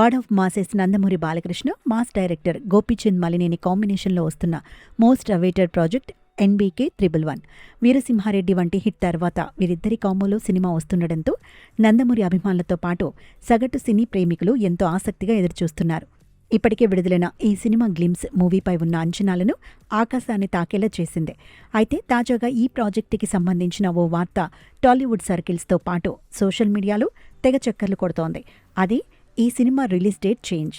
God of masses Nandamuri Balakrishna, mass director Gopichand Malineni కాంబినేషన్లో వస్తున్న most awaited project NBK 111. Veera Simha Reddy వంటి హిట్ తర్వాత వీరిద్దరి కాంబోలో సినిమా వస్తుండటంతో నందమూరి అభిమానులతో పాటు సగటు సినీ ప్రేమికులు ఎంతో ఆసక్తిగా ఎదురుచూస్తున్నారు. ఇప్పటికే విడుదలైన ఈ సినిమా గ్లిమ్స్ మూవీపై ఉన్న అంచనాలను ఆకాశాన్ని తాకేలా చేసింది. అయితే తాజాగా ఈ ప్రాజెక్టుకి సంబంధించిన ఓ వార్త టాలీవుడ్ సర్కిల్స్తో పాటు సోషల్ మీడియాలో తెగ చక్కర్లు కొడుతోంది. అది ఈ సినిమా రిలీజ్ డేట్ చేంజ్.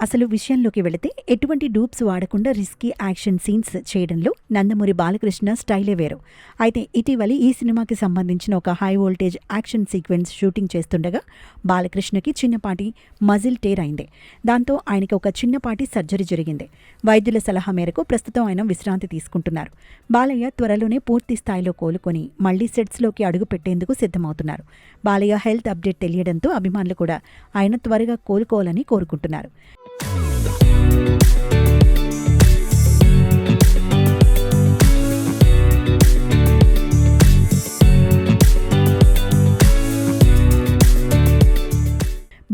అసలు విషయంలోకి వెళితే ఎటువంటి డూప్స్ వాడకుండా రిస్కీ యాక్షన్ సీన్స్ చేయడంలో నందమూరి బాలకృష్ణ స్టైలే వేరు. అయితే ఇటీవలి ఈ సినిమాకి సంబంధించిన ఒక high voltage action sequence shooting చేస్తుండగా బాలకృష్ణకి చిన్నపాటి మజిల్ టేర్ అయింది. దాంతో ఆయనకి ఒక చిన్నపాటి సర్జరీ జరిగింది. వైద్యుల సలహా మేరకు ప్రస్తుతం ఆయన విశ్రాంతి తీసుకుంటున్నారు. బాలయ్య త్వరలోనే పూర్తి స్థాయిలో కోలుకొని మళ్లీ సెట్స్లోకి అడుగు పెట్టేందుకు సిద్ధమవుతున్నారు. బాలయ్య హెల్త్ అప్డేట్ తెలియడంతో అభిమానులు కూడా ఆయన త్వరగా కోలుకోవాలని కోరుకుంటున్నారు.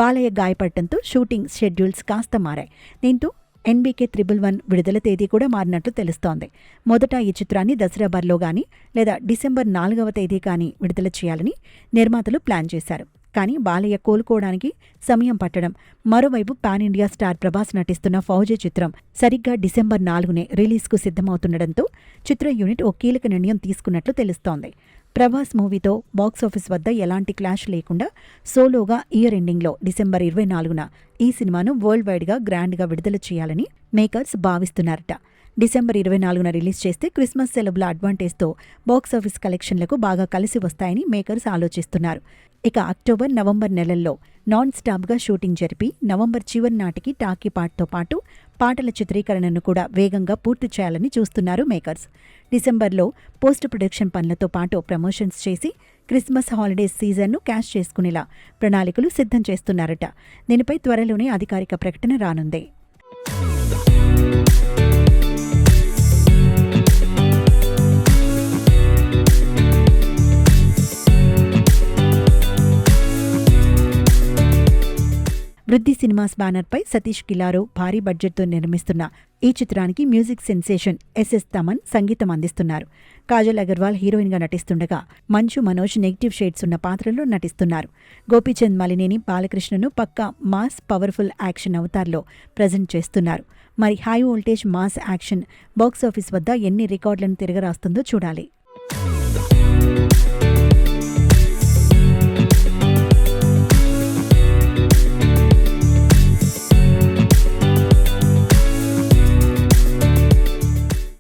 బాలయ్య గాయపడటంతో షూటింగ్ షెడ్యూల్స్ కాస్త మారాయి. దీంతో ఎన్బీకే 111 విడుదల తేదీ కూడా మారినట్లు తెలుస్తోంది. మొదట ఈ చిత్రాన్ని దసరా బరిలో గానీ లేదా డిసెంబర్ 4వ తేదీ కానీ విడుదల చేయాలని నిర్మాతలు ప్లాన్ చేశారు. కానీ బాలయ్య కోలుకోవడానికి సమయం పట్టడం, మరోవైపు పాన్ ఇండియా స్టార్ ప్రభాస్ నటిస్తున్న ఫౌజీ చిత్రం సరిగ్గా డిసెంబర్ 4నే రిలీజ్కు సిద్ధమవుతుండటంతో చిత్ర యూనిట్ ఓ కీలక నిర్ణయం తీసుకున్నట్లు తెలుస్తోంది. ప్రభాస్ మూవీతో బాక్సాఫీస్ వద్ద ఎలాంటి క్లాష్ లేకుండా సోలోగా ఇయర్ ఎండింగ్లో డిసెంబర్ 24న ఈ సినిమాను వరల్డ్ వైడ్గా గ్రాండ్గా విడుదల చేయాలని మేకర్స్ భావిస్తున్నారట. డిసెంబర్ 24న రిలీజ్ చేస్తే క్రిస్మస్ సెలవుల అడ్వాంటేజ్తో బాక్సాఫీస్ కలెక్షన్లకు బాగా కలిసి వస్తాయని మేకర్స్ ఆలోచిస్తున్నారు. ఇక అక్టోబర్, నవంబర్ నెలల్లో నాన్ స్టాప్గా షూటింగ్ జరిపి నవంబర్ చివరి నాటికి టాకీ పాటతో పాటు పాటల చిత్రీకరణను కూడా వేగంగా పూర్తి చేయాలని చూస్తున్నారు మేకర్స్. డిసెంబర్లో పోస్ట్ ప్రొడక్షన్ పనులతో పాటు ప్రమోషన్స్ చేసి క్రిస్మస్ హాలిడేస్ సీజన్ను క్యాష్ చేసుకునేలా ప్రణాళికలు సిద్ధం చేస్తున్నారట. దీనిపై త్వరలోనే అధికారిక ప్రకటన రానుంది. వృద్ధి సినిమాస్ బ్యానర్పై సతీష్ కిలారో భారీ బడ్జెట్తో నిర్మిస్తున్న ఈ చిత్రానికి మ్యూజిక్ సెన్సేషన్ ఎస్ఎస్ తమన్ సంగీతం అందిస్తున్నారు. కాజల్ అగర్వాల్ హీరోయిన్గా నటిస్తుండగా మంచు మనోజ్ నెగిటివ్ షేడ్స్ ఉన్న పాత్రలో నటిస్తున్నారు. గోపీచంద్ మలినేని బాలకృష్ణను పక్కా మాస్ పవర్ఫుల్ యాక్షన్ అవతార్లో ప్రజెంట్ చేస్తున్నారు. మరి high voltage mass action box office వద్ద ఎన్ని రికార్డులను తిరగరాస్తుందో చూడాలి.